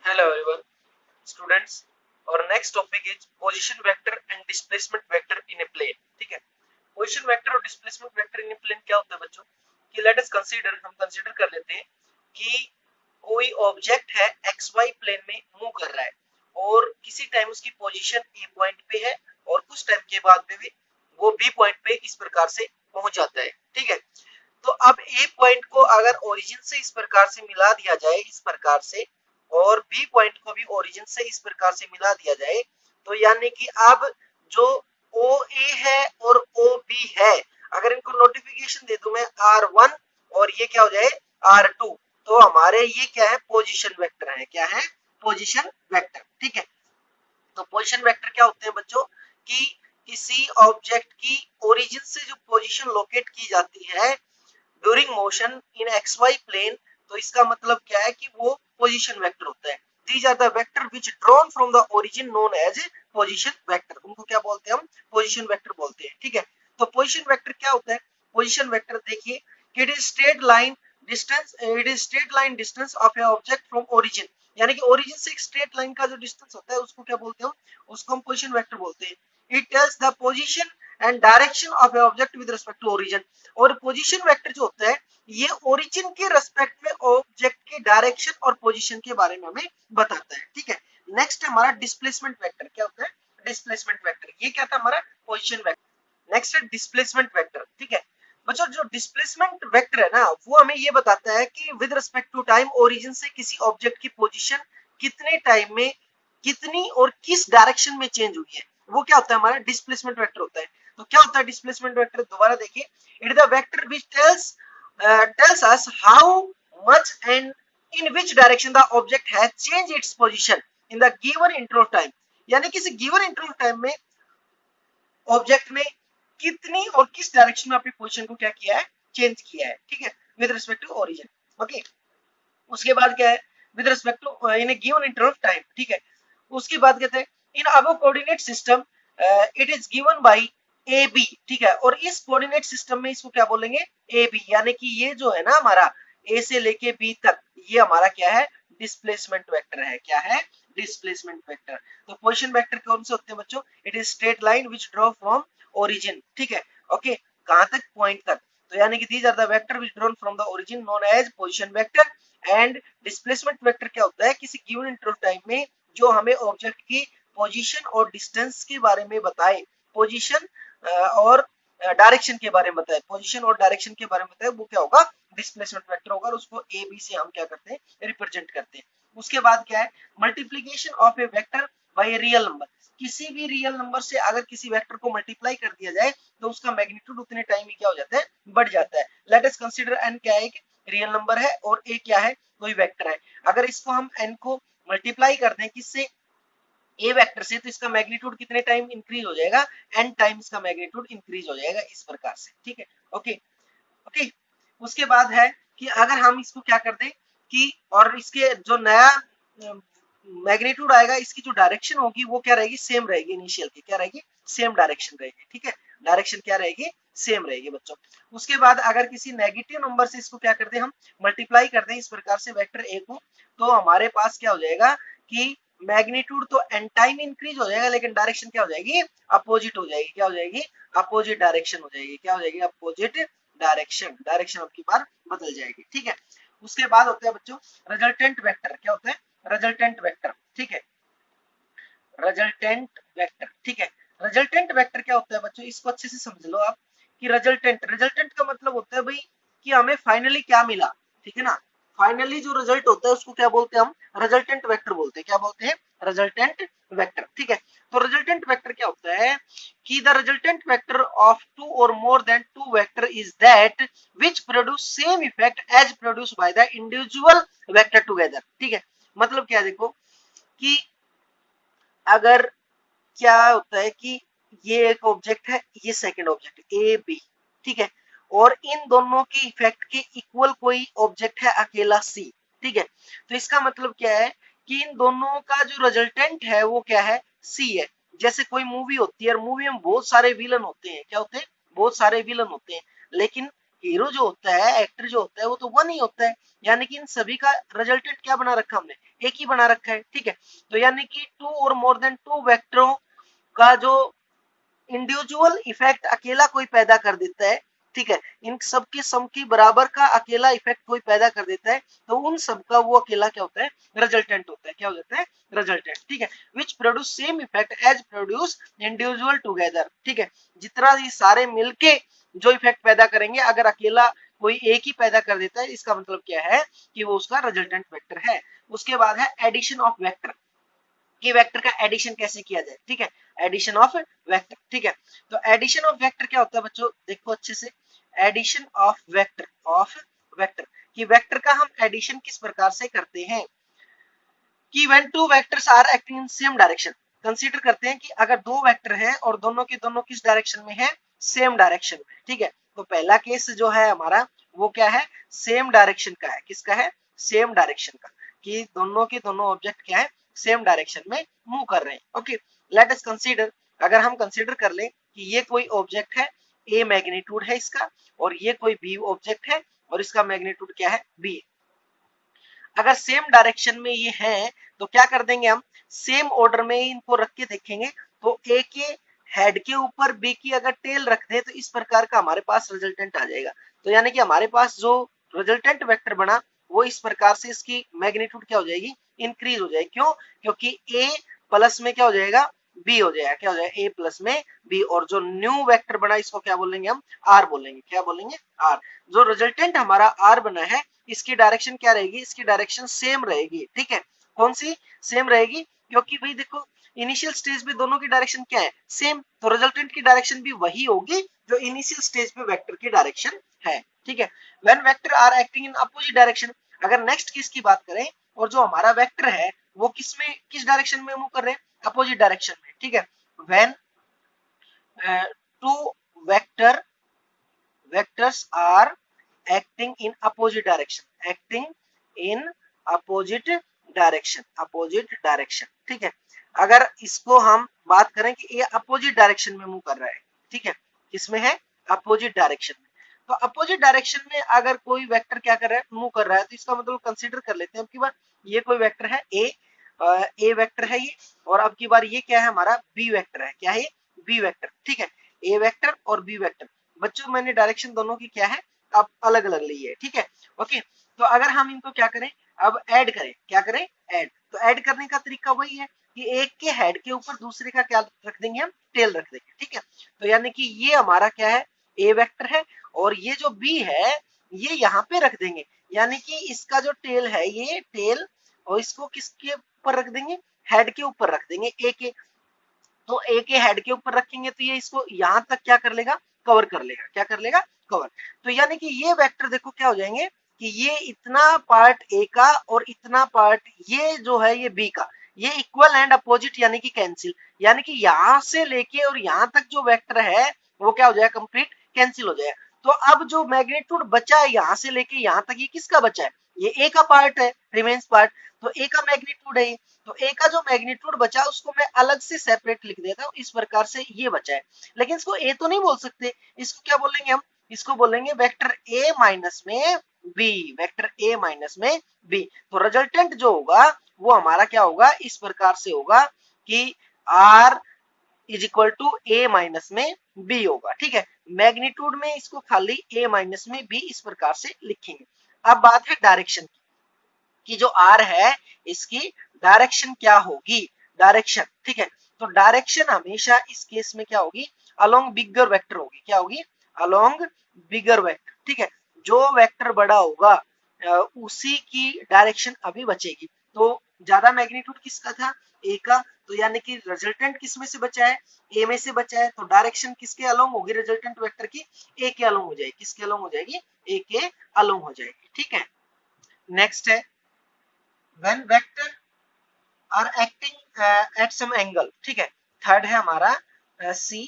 Hello everyone, students. Our next topic is position vector and displacement vector in a plane. ठीक है, position vector और displacement vector इन ए plane क्या होता है बच्चों? कि लेट अस कंसीडर, हम कंसीडर कर लेते हैं कि कोई ऑब्जेक्ट है एक्स वाई प्लेन में मूव कर रहा है और किसी टाइम उसकी पोजीशन ए पॉइंट पे है और कुछ टाइम के बाद में भी वो बी पॉइंट पे इस प्रकार से पहुंच जाता है। ठीक है, तो अब ए पॉइंट को अगर ओरिजिन से इस प्रकार से मिला दिया जाए इस प्रकार से, और बी पॉइंट को भी ओरिजिन से इस प्रकार से मिला दिया जाए, तो यानी कि अब जो ओ ए है और ओ बी है, अगर इनको नोटिफिकेशन दे दूं मैं R1 और ये क्या हो जाए R2, तो हमारे ये क्या है, पोजीशन वेक्टर है। क्या है? Position vector. ठीक है, तो पोजीशन वेक्टर क्या होते हैं बच्चों? कि किसी ऑब्जेक्ट की ओरिजिन से जो पोजीशन लोकेट की जाती है during motion in X Y plane, तो इसका मतलब क्या है कि वो पोजीशन वेक्टर होता है। These are the vector which drawn from the origin known as position vector. उनको क्या बोलते हैं? हम पोजीशन वेक्टर बोलते हैं। ठीक है, तो पोजीशन वेक्टर क्या होता है? पोजीशन वेक्टर देखिए, it is straight line distance, it is straight line distance of a object from origin, यानी कि ओरिजिन से एक स्ट्रेट लाइन का जो डिस्टेंस होता है उसको क्या बोलते हैं? उसको हम पोजीशन वेक्टर बोलते हैं। It tells the position and direction of a object with respect to origin. और पोजीशन वेक्टर जो होता है ये ओरिजिन के रेस्पेक्ट में ऑब्जेक्ट के डायरेक्शन और पोजीशन के बारे में हमें बताता है। ठीक है, नेक्स्ट हमारा डिस्प्लेसमेंट वेक्टर क्या होता है? डिस्प्लेसमेंट वेक्टर, ये क्या था हमारा? Position vector. नेक्स्ट है डिस्प्लेसमेंट वेक्टर। ठीक है बच्चों, जो डिस्प्लेसमेंट वेक्टर है ना, वो हमें ये बताता है कि with respect to time origin से किसी ऑब्जेक्ट की पोजीशन कितने टाइम में कितनी और किस डायरेक्शन में चेंज हुई है, वो क्या होता है? हमारा डिस्प्लेसमेंट वेक्टर होता है। तो क्या होता है डिस्प्लेसमेंट वेक्टर? दोबारा देखिए, it is the vector which tells us how much and in which direction the object has changed its position in the given interval of time, यानी किसी given interval of time में object ने कितनी और किस direction में अपनी position को क्या किया है? चेंज किया है। ठीक है, with respect to origin. Okay, उसके बाद क्या है? With respect to in a given interval of time. ठीक है, उसके बाद कहते हैं in above coordinate system it is given by A B. ठीक है, और इस कोऑर्डिनेट सिस्टम में इसको क्या बोलेंगे? ए बी, यानी कि ये जो है ना हमारा ए से लेके बी तक, ये हमारा क्या है? डिस्प्लेसमेंट वेक्टर है। क्या है? Displacement vector. तो पोजीशन वेक्टर कौन से होते हैं बच्चों? It is straight line which draw from origin. ठीक है, ओके, कहां तक? पॉइंट तक। तो यानी कि these are the vector which drawn from the origin known as position vector. And displacement vector क्या होता है? किसी गिवन इंटरवल टाइम में जो हमें ऑब्जेक्ट की पोजीशन और डिस्टेंस के बारे में बताए, पोजीशन और डायरेक्शन के बारे में बताए, पोजीशन और डायरेक्शन के बारे में बताए, वो क्या होगा? डिस्प्लेसमेंट वेक्टर होगा। और उसको ए बी से हम क्या करते हैं? रिप्रेजेंट करते हैं। उसके बाद क्या है? Multiplication of A vector by real number. किसी भी रियल नंबर से अगर किसी वेक्टर को मल्टीप्लाई कर दिया जाए तो उसका मैग्नीट्यूड उतने टाइम में क्या हो जाता है? बढ़ जाता है। लेट अस कंसीडर n क्या है? रियल नंबर है और a क्या है? कोई वेक्टर है। अगर इसको हम n को मल्टीप्लाई कर दें किससे? ए वेक्टर से, तो इसका मैग्नीट्यूड कितने टाइम इंक्रीज हो जाएगा? n टाइम्स का मैग्नीट्यूड इंक्रीज हो जाएगा इस प्रकार से। ठीक है, ओके ओके। उसके बाद है कि अगर हम इसको क्या कर दें कि, और इसके जो नया मैग्नीट्यूड आएगा, इसकी जो डायरेक्शन होगी वो क्या रहेगी? सेम रहेगी। इनिशियल की क्या रहेगी? सेम डायरेक्शन रहेगी। ठीक है, डायरेक्शन क्या रहेगी? सेम रहेगी बच्चों। उसके बाद अगर किसी नेगेटिव नंबर से इसको क्या कर दें? हम मल्टीप्लाई कर दें इस प्रकार से वेक्टर ए को, तो हमारे पास क्या हो जाएगा कि मैग्नीट्यूड तो n टाइम इंक्रीज हो जाएगा, लेकिन डायरेक्शन क्या हो जाएगी? अपोजिट हो जाएगी। क्या हो जाएगी? अपोजिट डायरेक्शन हो जाएगी। क्या हो जाएगी? Opposite direction. डायरेक्शन आपकी बार बदल जाएगी। ठीक है, उसके बाद होता है बच्चों रिजल्टेंट वेक्टर। क्या होता है? Resultant vector. ठीक है, रिजल्टेंट वेक्टर। ठीक है, रिजल्टेंट वेक्टर क्या होता है बच्चों? इसको अच्छे से समझ लो आप कि रिजल्टेंट, रिजल्टेंट का मतलब होता है भाई कि हमें फाइनली क्या मिला। ठीक है ना, फाइनली जो रिजल्ट होता है उसको क्या बोलते हैं? हम रिजल्टेंट वेक्टर बोलते हैं। क्या बोलते हैं? Resultant vector. ठीक है, तो रिजल्टेंट वेक्टर क्या होता है कि the resultant vector of two और more than two vector is that which produce same effect as produced by the individual vector together. ठीक है, मतलब क्या देखो कि अगर क्या होता है कि ये एक ऑब्जेक्ट है, ये सेकंड ऑब्जेक्ट ए बी। ठीक है, और इन दोनों के इफेक्ट के इक्वल कोई ऑब्जेक्ट है अकेला सी। ठीक है, तो इसका मतलब क्या है कि इन दोनों का जो रिजल्टेंट है वो क्या है? सी है। जैसे कोई मूवी होती है और मूवी में बहुत सारे विलन होते हैं। क्या होते हैं? बहुत सारे विलन होते हैं, लेकिन हीरो जो होता है, एक्टर जो होता है, वो तो वन ही होता है। यानी कि इन सभी का रिजल्टेंट क्या बना रखा हमने? एक ही बना रखा है, ठीक है। तो यानी कि 2 और मोर देन 2 वेक्टरों का जो इंडिविजुअल इफेक्ट अकेला कोई पैदा कर देता है, ठीक है, इन सब के सम की बराबर का अकेला इफेक्ट कोई पैदा कर देता है, तो उन सब का वो अकेला क्या होता है, रिजल्टेंट होता है। क्या हो जाता है, रिजल्टेंट, ठीक है। Which produce same effect as produce individual together, ठीक है। जितना ये सारे मिलके जो इफेक्ट पैदा करेंगे, अगर अकेला कोई एक ही पैदा कर देता है, इसका मतलब क्या है कि वो उसका रिजल्टेंट वेक्टर है। उसके बाद है एडिशन ऑफ वेक्टर, कि वेक्टर का एडिशन कैसे किया जाए, ठीक है, एडिशन ऑफ वेक्टर, ठीक है। तो एडिशन ऑफ वेक्टर क्या होता है बच्चों, देखो अच्छे से, एडिशन ऑफ वेक्टर कि वेक्टर का हम एडिशन किस प्रकार से करते हैं, कि when two vectors are acting in same direction, consider करते हैं कि अगर दो वेक्टर हैं और दोनों के दोनों किस डायरेक्शन में है, सेम डायरेक्शन में, ठीक है। तो पहला केस जो है हमारा वो क्या है, सेम डायरेक्शन का है, किसका है, सेम डायरेक्शन का, कि दोनों के दोनों ऑब्जेक्ट क्या है, सेम डायरेक्शन में मूव कर रहे हैं। ओके, लेट अस कंसीडर, अगर हम कंसीडर कर लें कि ये कोई ऑब्जेक्ट है, ए मैग्नीट्यूड है इसका, और ये कोई बी ऑब्जेक्ट है और इसका मैग्नीट्यूड क्या है, बी। अगर सेम डायरेक्शन में ये है तो क्या कर देंगे हम, सेम ऑर्डर में इनको रख के देखेंगे, तो ए के हेड के ऊपर बी की अगर टेल रख दे तो इस प्रकार का हमारे पास रिजल्टेंट आ जाएगा। तो यानी कि हमारे पास जो रिजल्टेंट वेक्टर बना वो इस प्रकार से इसकी मैग्नीट्यूड क्या हो जाएगी, इंक्रीज हो जाएगी। क्यों, क्योंकि ए प्लस में क्या हो जाएगा, बी हो जाएगा, क्या हो जाएगा, ए प्लस में बी, और जो न्यू वेक्टर बना इसको क्या बोलेंगे हम, आर बोलेंगे, क्या बोलेंगे, आर। जो रिजल्टेंट हमारा आर बना है इसकी डायरेक्शन क्या रहेगी, इसकी डायरेक्शन सेम रहेगी, ठीक है। कौन सी सेम रहेगी, क्योंकि भाई देखो इनिशियल स्टेज पे दोनों की डायरेक्शन क्या है, सेम, तो रिजल्टेंट की डायरेक्शन भी वही होगी जो इनिशियल स्टेज पे वेक्टर की डायरेक्शन है, ठीक है। When vector are acting in opposite direction, अगर नेक्स्ट केस की बात करें और जो हमारा वेक्टर है वो किस में, किस डायरेक्शन में मूव कर रहे हैं, अपोजिट डायरेक्शन में, ठीक है। When two vector vectors are acting in opposite direction, acting in opposite direction, ठीक है। अगर इसको हम बात करें कि ये अपोजिट डायरेक्शन में मूव कर रहा है, ठीक है, किसमें है, अपोजिट डायरेक्शन में। तो अपोजिट डायरेक्शन में अगर कोई वेक्टर क्या कर रहा है, मूव कर रहा है, तो इसका मतलब कंसीडर कर लेते हैं अब की बार, ये कोई वेक्टर है ए वेक्टर है ये, और अब की बार ये क्या है हमारा, बी वेक्टर है, क्या है, बी वेक्टर, ठीक है। ए वेक्टर और बी वेक्टर, बच्चों मैंने डायरेक्शन दोनों की क्या है, अब अलग अलग ली है, ठीक है। ओके, तो अगर हम इनको क्या करें, अब ऐड करें, क्या करें, ऐड। तो ऐड करने का तरीका वही है कि एक के हेड के ऊपर दूसरे का क्या रख देंगे हम, टेल रख देंगे, ठीक है। तो यानी कि ये हमारा क्या है, ए वेक्टर है, और ये जो बी है ये यहाँ पे रख देंगे, यानी कि इसका जो टेल है ये टेल, और इसको किसके ऊपर रख देंगे, हेड के ऊपर रख देंगे, ए के। तो ए के हेड के ऊपर रखेंगे तो ये इसको यहां तक क्या कर लेगा, कवर कर लेगा, क्या कर लेगा, कवर। तो यानी कि ये वेक्टर देखो क्या हो जाएंगे कि ये इतना पार्ट ए का और इतना पार्ट ये जो है ये बी का, ये इक्वल एंड अपोजिट यानी कि कैंसिल, यानी कि यहां से लेके और यहां तक जो वेक्टर है वो क्या हो जाएगा, कंप्लीट कैंसिल हो जाएगा। तो अब जो मैग्नीट्यूड बचा है यहां से लेके यहां तक, ये किसका बचा है, ये ए का पार्ट है, रिमेन्स पार्ट, तो ए का मैग्नीट्यूड है। तो ए का जो मैग्नीट्यूड बचा उसको मैं अलग से सेपरेट लिख देता हूँ, इस प्रकार से ये बचा है। लेकिन इसको ए तो नहीं बोल सकते, इसको क्या बोलेंगे हम, इसको बोलेंगे वेक्टर ए माइनस में बी, वेक्टर ए माइनस में बी। तो रिजल्टेंट जो होगा वो हमारा क्या होगा, इस प्रकार से होगा कि R is equal to A minus में बी होगा, ठीक है। मैग्नीट्यूड में इसको खाली ए माइनस में बी इस प्रकार से लिखेंगे। अब बात है डायरेक्शन की, कि जो आर है इसकी डायरेक्शन क्या होगी, डायरेक्शन, ठीक है। तो डायरेक्शन हमेशा इस केस में क्या होगी, अलोंग बिगर वेक्टर होगी, क्या होगी, अलोंग बिगर वेक्टर, ठीक है। जो वेक्टर बड़ा होगा उसी की डायरेक्शन अभी बचेगी। तो ज्यादा मैग्नीट्यूड किसका था, ए का, तो यानी कि रिजल्टेंट किस में से बचा है, ए में से बचा है, तो डायरेक्शन किसके अलोंग होगी, रिजल्टेंट वेक्टर की ए के अलोंग हो जाएगी, किसके अलोंग हो जाएगी, ए के अलोंग हो जाएगी, ठीक है। नेक्स्ट है when vector are acting at some angle, ठीक है। थर्ड है हमारा सी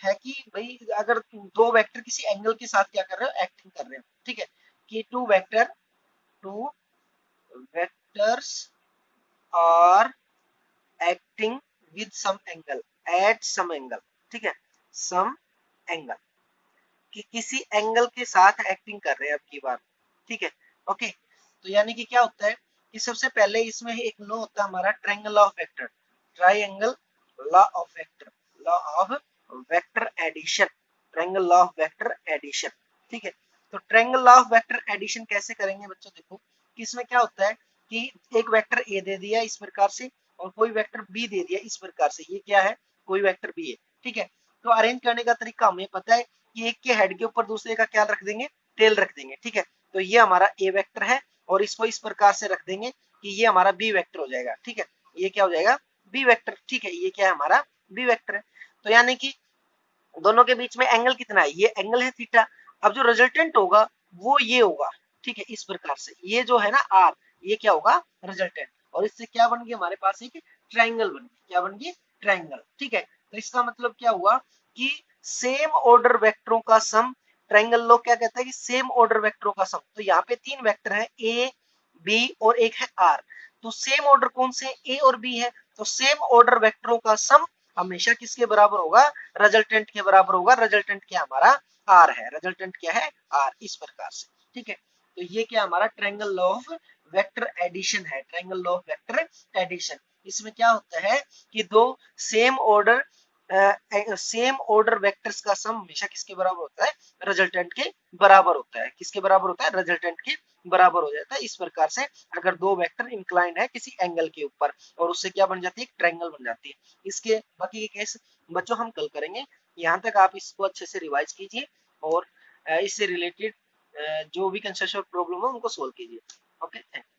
है कि भाई अगर दो वेक्टर किसी एंगल के साथ क्या कर रहे हो, एक्टिंग कर रहे हो, ठीक है, कि two vectors are acting with some angle, at some angle, ठीक है, सम एंगल, कि किसी एंगल के साथ एक्टिंग कर रहे हैं अब की बार, ठीक है। ओके, तो यानी कि क्या होता है कि सबसे पहले इसमें एक नो होता है हमारा triangle law of vector, triangle law of vector, law of vector addition, triangle law of vector addition. ठीक है, तो triangle law of vector addition कैसे करेंगे बच्चों, देखो कि इसमें क्या होता है कि एक वेक्टर ए दे दिया इस प्रकार से और कोई वेक्टर बी दे दिया इस प्रकार से, ये क्या है, कोई वेक्टर बी है। ठीक है, तो अरेंज करने का तरीका हमें पता है कि एक के हेड के ऊपर दूसरे का क्या रख देंगे, टेल रख देंगे। ठीक है, तो ये हमारा ए वेक्टर है और इसको इस प्रकार से रख देंगे कि ये हमारा बी वेक्टर हो जाएगा। ठीक है, ये क्या हो जाएगा, बी वेक्टर। ठीक है, ये क्या है हमारा बी वेक्टर है। तो यानी कि दोनों के बीच में एंगल कितना है, ये एंगल है थीटा। अब जो रिजल्टेंट होगा वो ये होगा। ठीक है, इस प्रकार से ये जो है ना आर, ये क्या होगा, रिजल्टेंट। और इससे क्या बन गया हमारे पास एक ट्रायंगल बन गया, क्या बन गया, ट्रायंगल। ठीक है, तो इसका मतलब क्या हुआ कि सेम ऑर्डर वेक्टरों का सम, ट्रायंगल लॉ क्या कहता है कि सेम ऑर्डर वेक्टरों का सम। तो यहाँ पे तीन वेक्टर है ए बी और एक है आर, तो सेम ऑर्डर कौन से, ए और बी है, तो सेम ऑर्डर वेक्टरों का सम हमेशा किसके बराबर होगा, रिजल्टेंट के बराबर होगा। रिजल्टेंट क्या हमारा आर है, रिजल्टेंट क्या है आर, इस प्रकार से। ठीक है, तो ये क्या हमारा triangle law of vector addition है, triangle law of vector addition. इसमें क्या होता है कि दो सेम ऑर्डर वेक्टर्स का सम हमेशा किसके बराबर होता है, रिजल्टेंट के बराबर होता है। किसके बराबर होता है, रिजल्टेंट के बराबर हो जाता है। इस प्रकार से अगर दो वेक्टर इंक्लाइंड है किसी एंगल के ऊपर और उससे क्या बन जाती है, ट्रायंगल बन जाती है। इसके बाकी के केस बच्चों हम कल करेंगे। यहाँ तक आप इसको अच्छे से रिवाइज कीजिए और इससे रिलेटेड जो भी कंसेप्चुअल प्रॉब्लम है उनको सोल्व कीजिए। Okay, thank you.